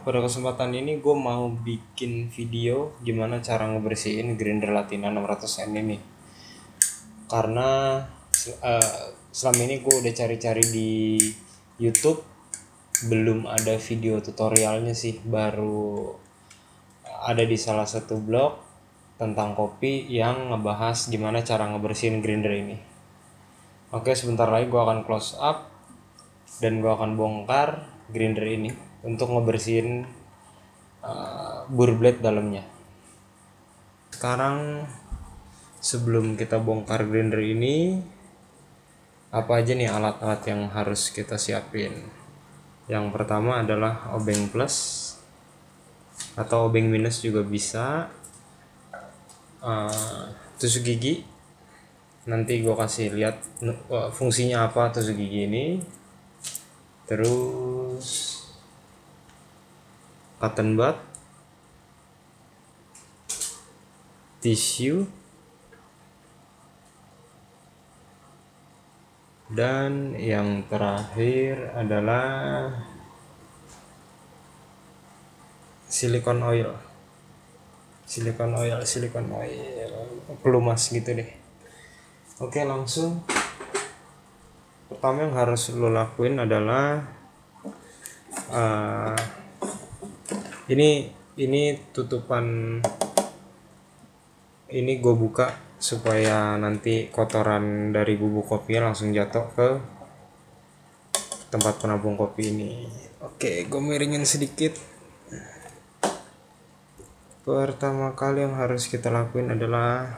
pada kesempatan ini gue mau bikin video gimana cara ngebersihin grinder Latina 600N ini. Karena selama ini gue udah cari-cari di YouTube, belum ada video tutorialnya sih. Baru ada di salah satu blog tentang kopi yang ngebahas gimana cara ngebersihin grinder ini. Oke, sebentar lagi gue akan close up dan gue akan bongkar grinder ini untuk ngebersihin bur blade dalamnya. Sekarang sebelum kita bongkar grinder ini, apa aja nih alat-alat yang harus kita siapin? Yang pertama adalah obeng plus atau obeng minus juga bisa, tusuk gigi. Nanti gue kasih lihat fungsinya apa tusuk gigi ini. Terus cotton bud, tisu, dan yang terakhir adalah silikon oil, pelumas gitu deh. Oke, langsung. Pertama yang harus lo lakuin adalah ini tutupan ini gue buka supaya nanti kotoran dari bubuk kopinya langsung jatuh ke tempat penampung kopi ini. Oke, gue miringin sedikit. Pertama kali yang harus kita lakuin adalah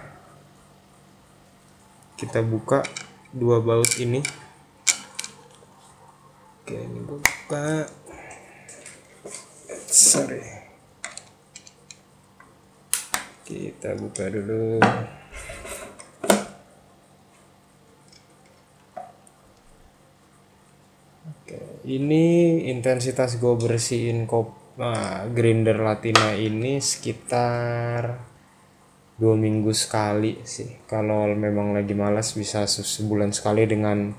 kita buka dua baut ini. Oke, ini gue buka. Kita buka dulu. Oke, ini intensitas gue bersihin grinder Latina ini sekitar 2 minggu sekali sih. Kalau memang lagi malas bisa sebulan sekali dengan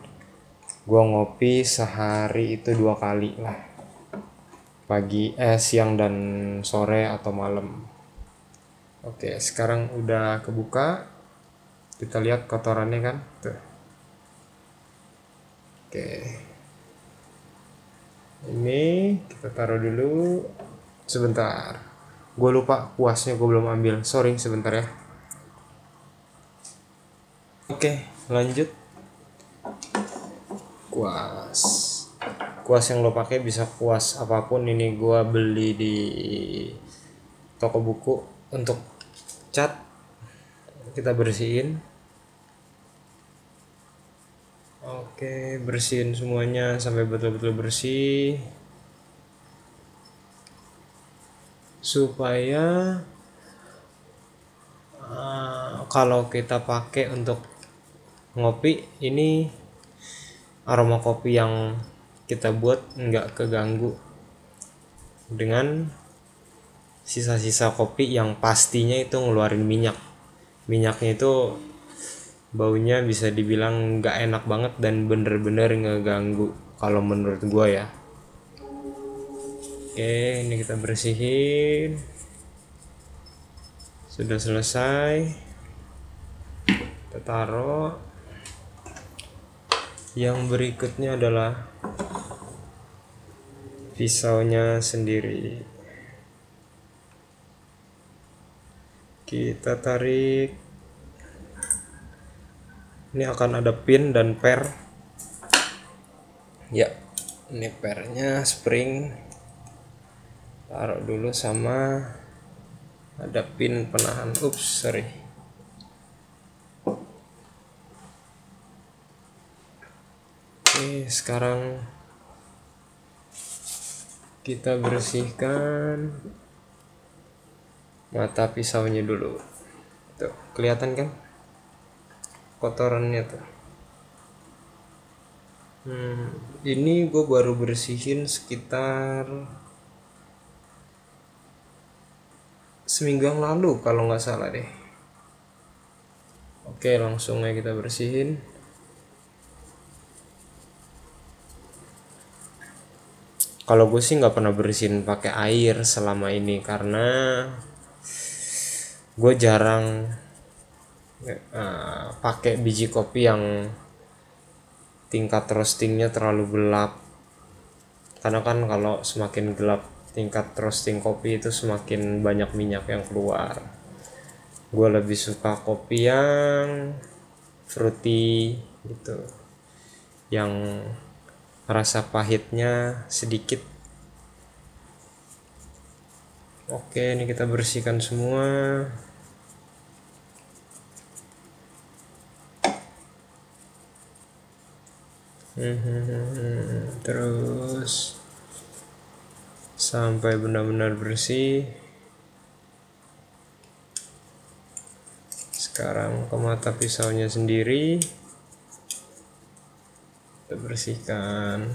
gue ngopi sehari itu 2 kali lah. Pagi, siang dan sore atau malam. Oke, sekarang udah kebuka. Kita lihat kotorannya kan. Tuh. Oke. Ini kita taruh dulu. Sebentar. Gue lupa kuasnya gue belum ambil. Sorry, sebentar ya. Oke, lanjut. Kuas yang lo pakai bisa kuas apapun. Ini gue beli di toko buku untuk cat. Kita bersihin. Oke, bersihin semuanya sampai betul-betul bersih supaya kalau kita pakai untuk ngopi ini aroma kopi yang kita buat nggak keganggu dengan sisa-sisa kopi yang pastinya itu ngeluarin minyaknya itu baunya bisa dibilang nggak enak banget dan bener-bener ngeganggu kalau menurut gua ya. Oke, ini kita bersihin. Sudah selesai, kita taruh. Yang berikutnya adalah pisaunya sendiri. Kita tarik. Ini akan ada pin dan per. Ya, ini pernya spring. Taruh dulu sama ada pin penahan. Sorry. Oke, sekarang kita bersihkan mata pisaunya dulu. Tuh, kelihatan kan kotorannya tuh. Ini gue baru bersihin sekitar seminggu yang lalu kalau nggak salah deh. Oke, langsung aja kita bersihin. Kalau gue sih nggak pernah bersihin pakai air selama ini karena gue jarang pakai biji kopi yang tingkat roastingnya terlalu gelap. Karena kan kalau semakin gelap tingkat roasting kopi itu semakin banyak minyak yang keluar. Gue lebih suka kopi yang fruity gitu, yang rasa pahitnya sedikit. Oke, ini kita bersihkan semua. Terus sampai benar-benar bersih. Sekarang ke mata pisaunya sendiri kita bersihkan.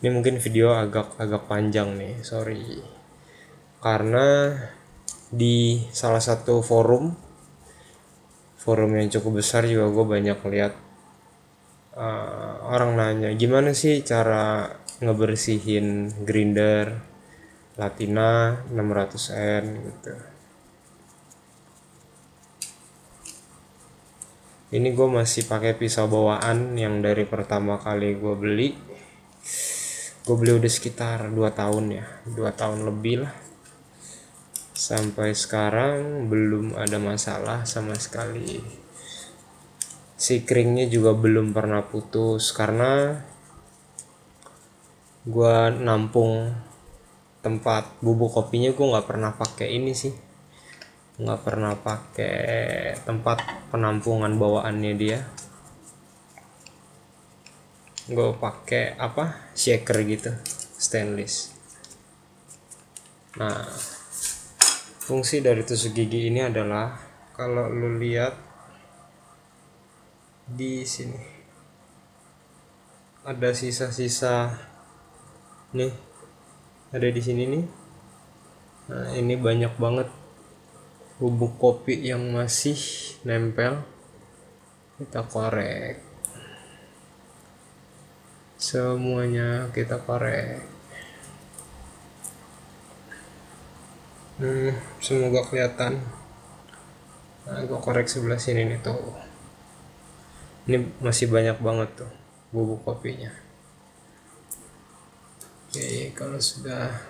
Ini mungkin video agak panjang nih, sorry. Karena di salah satu forum yang cukup besar juga gue banyak lihat orang nanya gimana sih cara ngebersihin grinder Latina 600N gitu. Ini gue masih pakai pisau bawaan yang dari pertama kali gue beli. Gue beli udah sekitar 2 tahun ya, 2 tahun lebih lah. Sampai sekarang belum ada masalah sama sekali. Si keringnya juga belum pernah putus karena gue nampung tempat bubuk kopinya. Gue nggak pernah pakai ini sih, nggak pernah pakai tempat penampungan bawaannya dia. Gue pakai shaker gitu, stainless. Nah, fungsi dari tusuk gigi ini adalah kalau lu lihat di sini ada sisa-sisa nih, ada di sini nih. Nah, ini banyak banget bubuk kopi yang masih nempel. Kita korek semuanya, kita korek. Semoga kelihatan. Nah, gue korek sebelah sini nih tuh. Ini masih banyak banget tuh bubuk kopinya. Oke, kalau sudah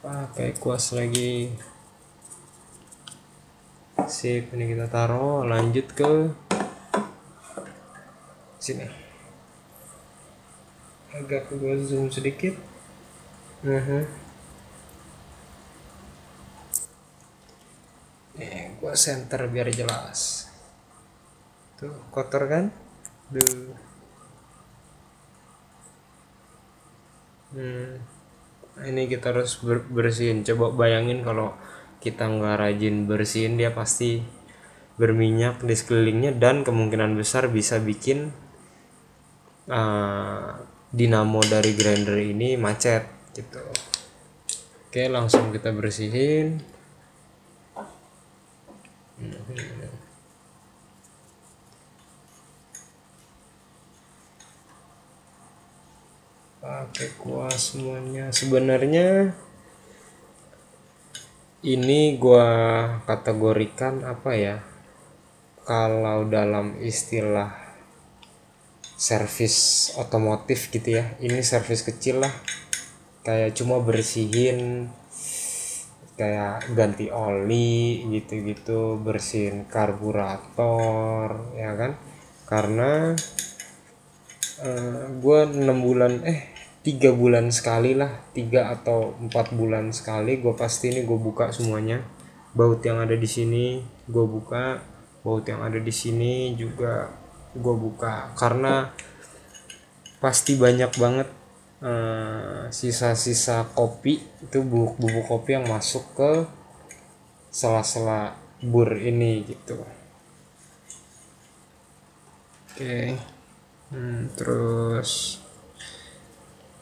pakai kuas lagi, sip. Ini kita taruh, lanjut ke sini. Agak gue zoom sedikit. Nih, gue center biar jelas. Tuh, kotor kan? Duh. Nah, ini kita harus bersihin. Coba bayangin kalau kita nggak rajin bersihin, dia pasti berminyak di sekelilingnya dan kemungkinan besar bisa bikin dinamo dari grinder ini macet gitu. Oke, langsung kita bersihin. Pakai kuas semuanya. Sebenarnya ini gua kategorikan kalau dalam istilah servis otomotif gitu ya, ini servis kecil lah, kayak cuma bersihin, kayak ganti oli gitu-gitu, bersihin karburator ya kan. Karena gue 3 bulan sekali lah, 3 atau 4 bulan sekali gue pasti ini gue buka semuanya. Baut yang ada di sini gue buka, baut yang ada di sini juga gue buka, karena pasti banyak banget sisa-sisa kopi itu, bubuk kopi yang masuk ke sela-sela bur ini gitu. Oke. Terus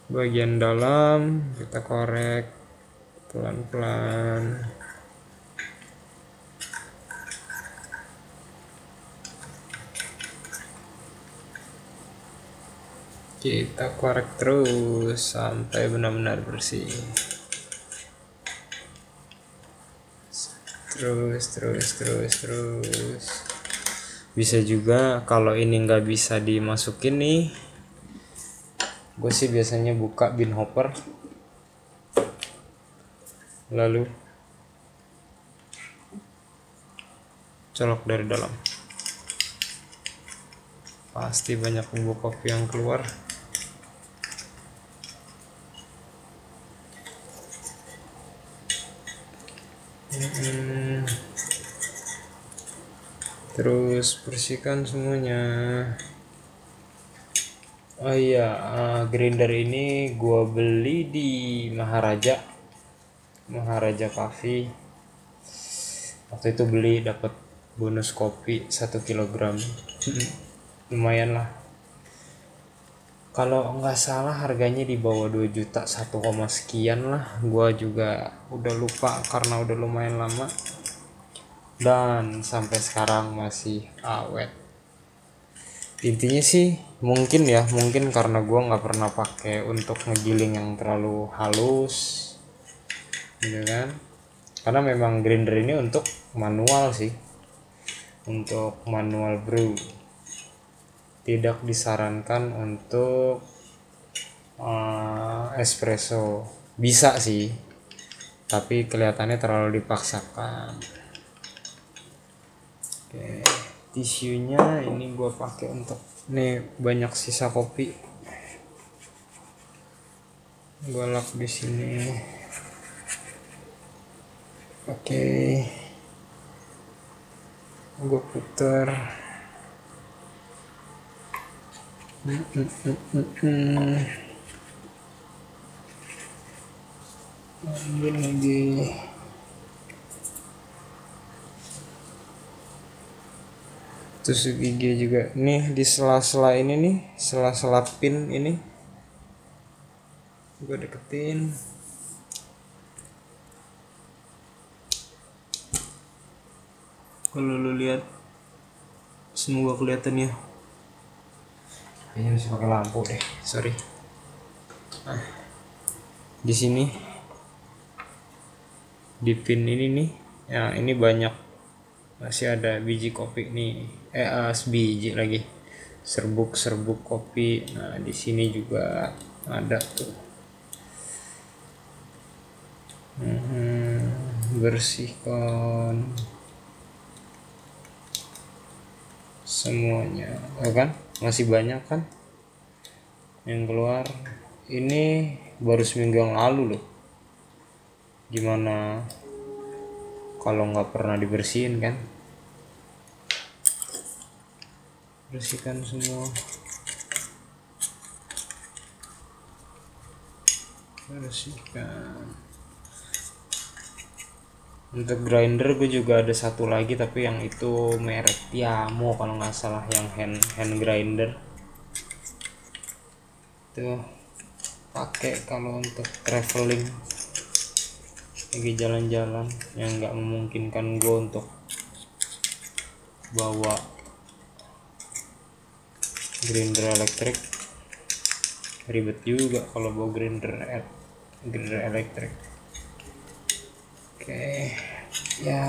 bagian dalam kita korek pelan-pelan. Kita korek terus sampai benar-benar bersih. Terus. Bisa juga kalau ini nggak bisa dimasukin nih, gue sih biasanya buka bin hopper, lalu colok dari dalam. Pasti banyak bubuk kopi yang keluar. Terus bersihkan semuanya. Oh iya, grinder ini gua beli di Maharaja Coffee. Waktu itu beli dapat bonus kopi 1 kilogram. Lumayan lah. Kalau nggak salah harganya di bawah 2 juta, 1, sekian lah. Gua juga udah lupa karena udah lumayan lama. Dan sampai sekarang masih awet. Intinya sih mungkin karena gua nggak pernah pakai untuk ngegiling yang terlalu halus, gitu kan. Karena memang grinder ini untuk manual sih, untuk manual brew. Tidak disarankan untuk espresso. Bisa sih, tapi kelihatannya terlalu dipaksakan. Oke, tisunya ini gue pakai untuk nih, banyak sisa kopi. Gue lap di sini. Oke, gue putar. Ambil lagi. Tusuk gigi juga nih di sela-sela ini nih, sela-sela pin ini gue deketin. Kalau lu lihat, semoga kelihatan ya. Kayaknya masih pakai lampu deh, sorry. Nah, di sini di pin ini nih, ya ini banyak, masih ada biji kopi nih, sebiji lagi, serbuk kopi. Nah di sini juga ada tuh. Bersihkan semuanya, kan masih banyak kan yang keluar. Ini baru seminggu yang lalu loh. Gimana kalau nggak pernah dibersihin kan? Bersihkan semua. Bersihkan. Untuk grinder gue juga ada satu lagi, tapi yang itu merek Tiamo kalau nggak salah, yang hand grinder. Tuh pakai kalau untuk traveling, lagi jalan-jalan yang nggak memungkinkan gue untuk bawa grinder elektrik. Ribet juga kalau bawa grinder elektrik. Oke, ya.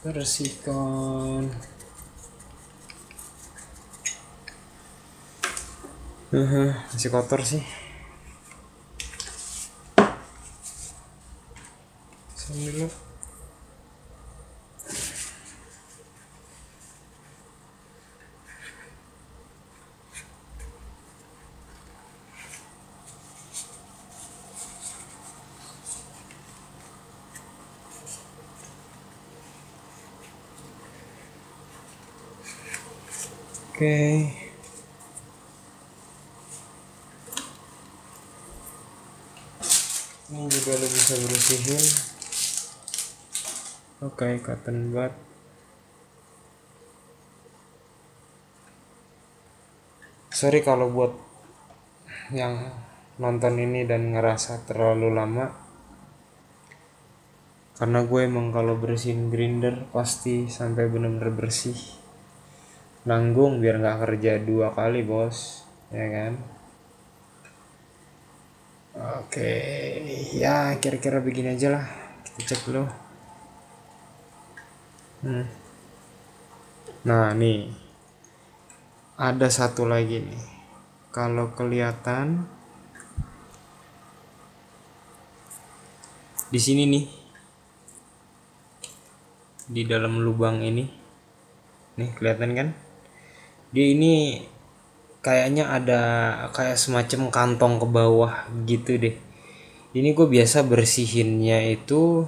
Bersihkan. Masih kotor sih. Sambil oke. Ini juga lo bisa bersihin. Oke, cotton bud. Sorry kalau buat yang nonton ini dan ngerasa terlalu lama. karena gue emang kalau bersihin grinder pasti sampai bener-bener bersih, nanggung biar nggak kerja 2 kali bos, ya kan. Oke, ya kira-kira begini aja lah, kita cek dulu. Nah nih ada satu lagi nih, kalau kelihatan di sini nih, di dalam lubang ini nih, kelihatan kan, dia ini kayaknya ada kayak semacam kantong ke bawah gitu deh. Ini gue biasa bersihinnya itu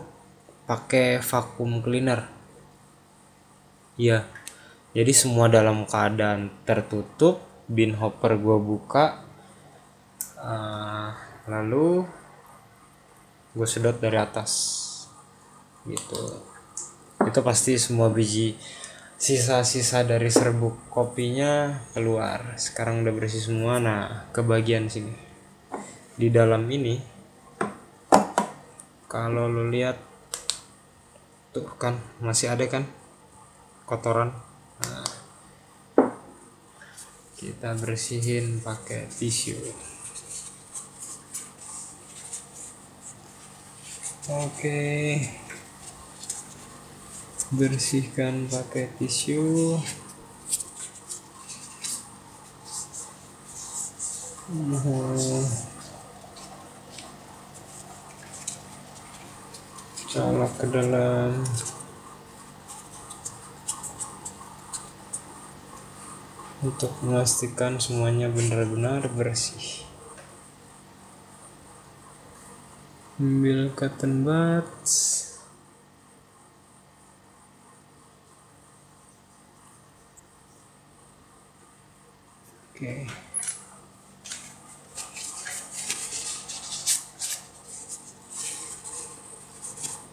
pakai vacuum cleaner ya, jadi semua dalam keadaan tertutup, bin hopper gue buka, lalu gue sedot dari atas gitu. Itu pasti semua biji sisa-sisa dari serbuk kopinya keluar. Sekarang udah bersih semua. Nah ke bagian sini di dalam ini, kalau lu lihat tuh kan masih ada kan kotoran. Nah, kita bersihin pakai tisu. Oke, bersihkan pakai tisu. Colok ke dalam. Untuk memastikan semuanya benar-benar bersih. Ambil cotton buds. Oke.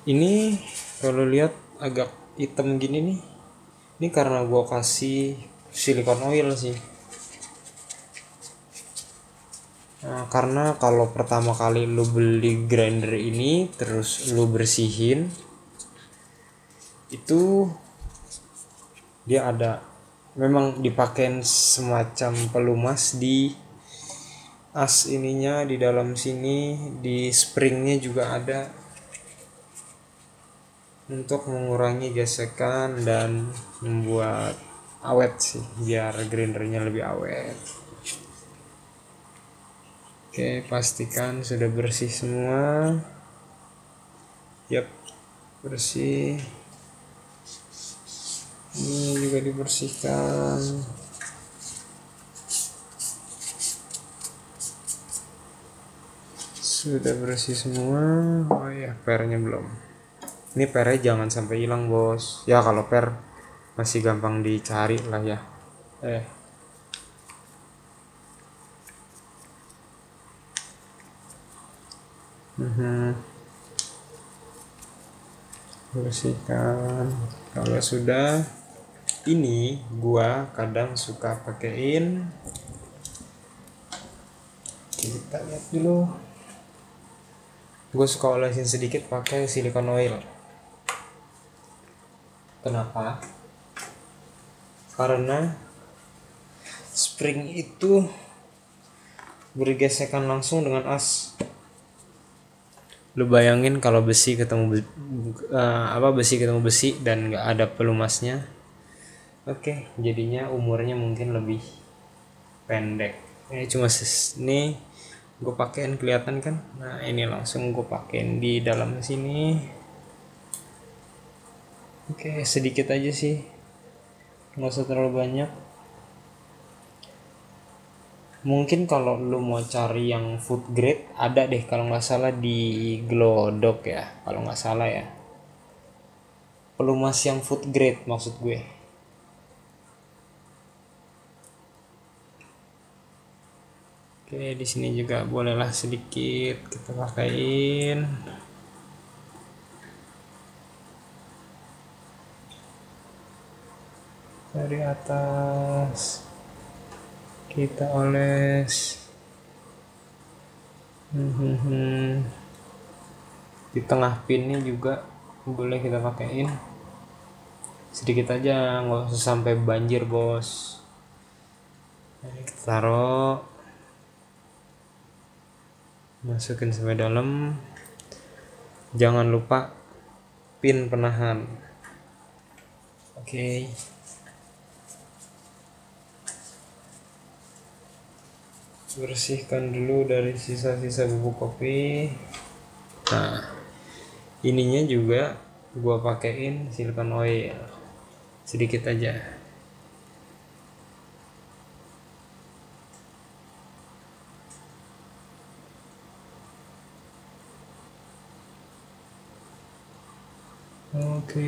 Ini kalau lihat agak hitam gini nih. Ini karena gua kasih silikon oil sih. Nah, karena kalau pertama kali lu beli grinder ini terus lu bersihin, itu dia ada memang dipakein semacam pelumas di as ininya, di dalam sini, di springnya juga ada, untuk mengurangi gesekan dan membuat awet sih, biar grindernya lebih awet. Oke, pastikan sudah bersih semua. Yap, bersih. Ini juga dibersihkan. Sudah bersih semua. Oh ya, pernya belum. Ini pernya jangan sampai hilang bos. Ya kalau per masih gampang dicari lah ya. Bersihkan. Kalau sudah, ini gua kadang suka pakein, kita lihat dulu, gue suka olesin sedikit pakai silikon oil. Kenapa? Karena spring itu bergesekan langsung dengan as. Lu bayangin kalau besi ketemu besi dan nggak ada pelumasnya. Oke, jadinya umurnya mungkin lebih pendek. Ini cuma ini gue pakein, kelihatan kan. Nah ini langsung gue pakein di dalam sini. Oke, sedikit aja sih, nggak usah terlalu banyak. Mungkin kalau lu mau cari yang food grade, ada deh kalau nggak salah di Glodok ya, kalau nggak salah ya, pelumas yang food grade maksud gue. Oke, di sini juga bolehlah sedikit kita pakaiin. Dari atas kita oles. Di tengah pinnya juga boleh kita pakein sedikit aja, nggak usah sampai banjir bos. Kita taruh, masukin sampai dalam. Jangan lupa pin penahan. Oke. Bersihkan dulu dari sisa-sisa bubuk kopi. Nah, ininya juga gua pakein silikon oil sedikit aja. Oke.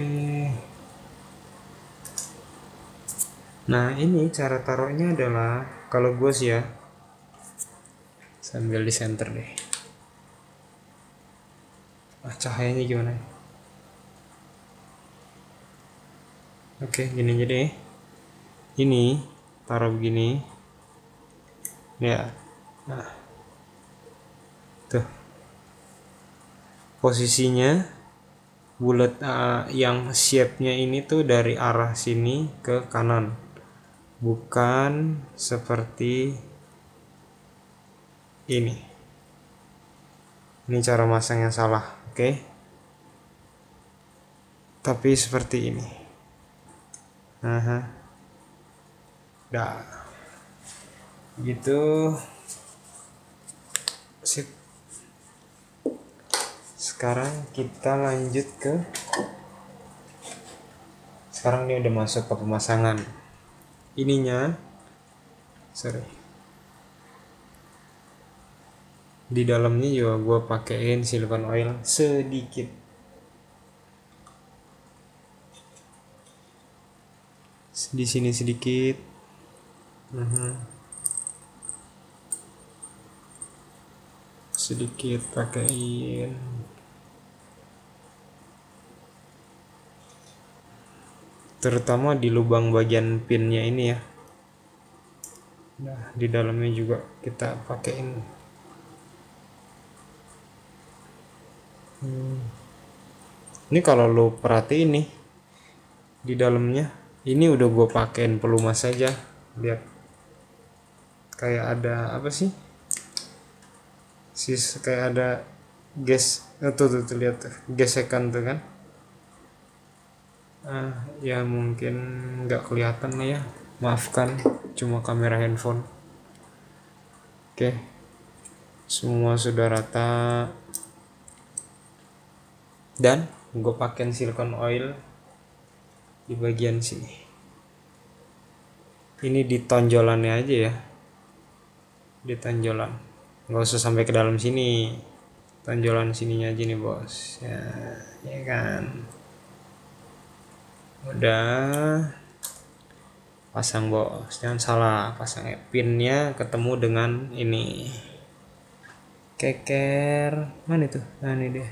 Nah, ini cara taruhnya adalah kalau gue sih ya, sambil di center deh. Cahayanya gimana? Oke, gini aja deh. Ini taruh begini. Ya. Nah. Tuh. Posisinya bulat, yang shape-nya ini tuh dari arah sini ke kanan. Bukan seperti ini. Ini cara masang yang salah, oke? Tapi seperti ini. Dah. Gitu. Sip. Sekarang kita lanjut ke, sekarang ini udah masuk ke pemasangan ininya. Di dalamnya juga gue pakein silikon oil sedikit. Di sini sedikit. Sedikit pakein. Terutama di lubang bagian pinnya ini ya. Nah, di dalamnya juga kita pakein. Ini kalau lo perhatiin nih, di dalamnya ini udah gue pakein pelumas saja. Lihat, kayak ada apa sih? Kayak ada tuh lihat tuh, gesekan tuh kan. Ya mungkin nggak kelihatan lah ya, maafkan, cuma kamera handphone. Oke, semua sudah rata. Dan gue pakein silikon oil di bagian sini. Ini di tonjolannya aja ya, di tonjolan, nggak usah sampai ke dalam sini. Tonjolan sininya aja nih bos, ya kan. Udah pasang bos, jangan salah pasangnya, pinnya ketemu dengan ini, keker mana itu. Nah ini deh,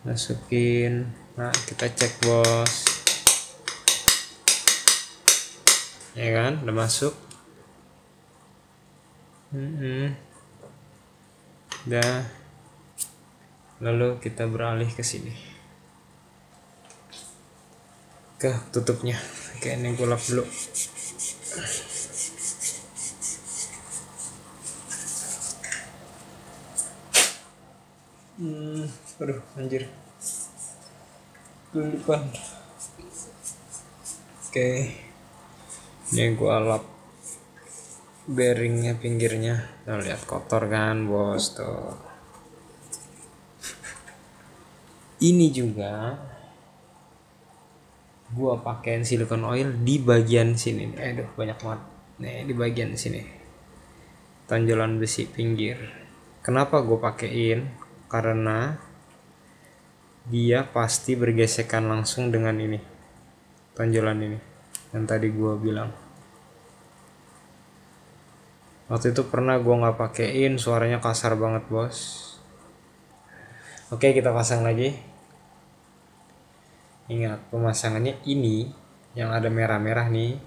masukin. Nah kita cek bos, ya kan udah masuk. Udah, lalu kita beralih ke sini, ke tutupnya. Oke, ini gue lap dulu. Aduh anjir, depan. Oke, ini gue lap bearingnya, pinggirnya. Nah, lihat kotor kan bos tuh. Ini juga gua pakein silikon oil di bagian sini. Aduh banyak banget. Nih di bagian sini, tonjolan besi pinggir. Kenapa gua pakein? Karena dia pasti bergesekan langsung dengan ini, tonjolan ini yang tadi gua bilang. Waktu itu pernah gua nggak pakein, suaranya kasar banget bos. Oke, kita pasang lagi. Ingat, pemasangannya ini yang ada merah-merah nih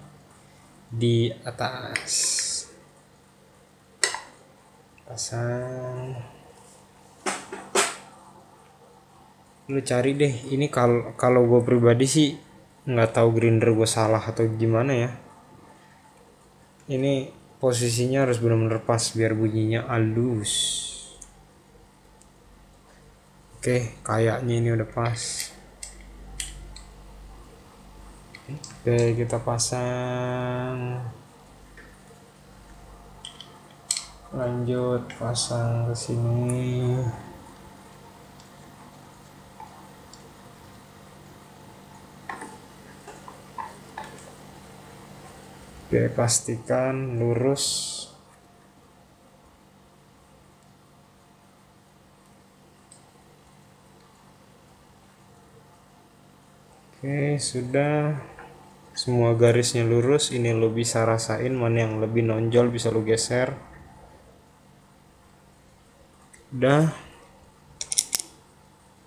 di atas. Pasang. Lu cari deh ini. Kalau gue pribadi sih nggak tahu grinder gue salah atau gimana ya. Ini posisinya harus benar-benar pas biar bunyinya halus. Oke, kayaknya ini udah pas. Oke, kita pasang. Lanjut pasang ke sini. Oke, pastikan lurus. Oke, sudah. Semua garisnya lurus. Ini lo bisa rasain mana yang lebih nonjol, bisa lo geser. Udah.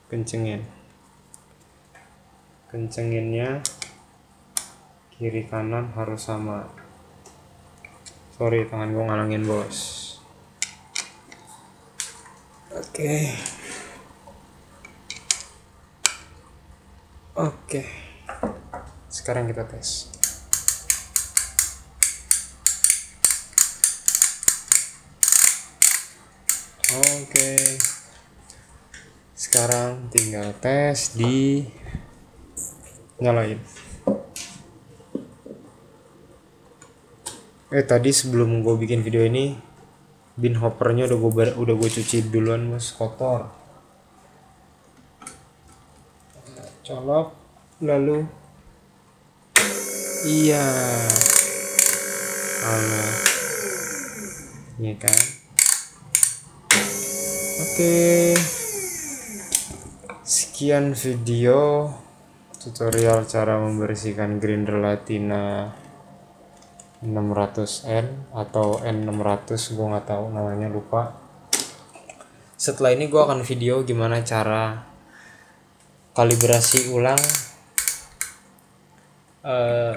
Kencenginnya kiri kanan harus sama. Sorry, tangan gue ngalangin bos. Oke. Sekarang kita tes. Oke. Sekarang tinggal tes di nyalain. Tadi sebelum gue bikin video ini, bin hoppernya udah gue cuci duluan, mas, kotor. Colok, lalu iya, ini kan. Oke, sekian video tutorial cara membersihkan grinder Latina 600N atau N600, gue nggak tahu namanya, lupa. Setelah ini gue akan video gimana cara kalibrasi ulang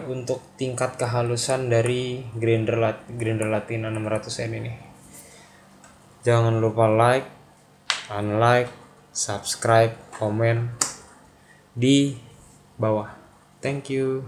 untuk tingkat kehalusan dari grinder Latina 600N ini. Jangan lupa like, unlike, subscribe, komen di bawah. Thank you.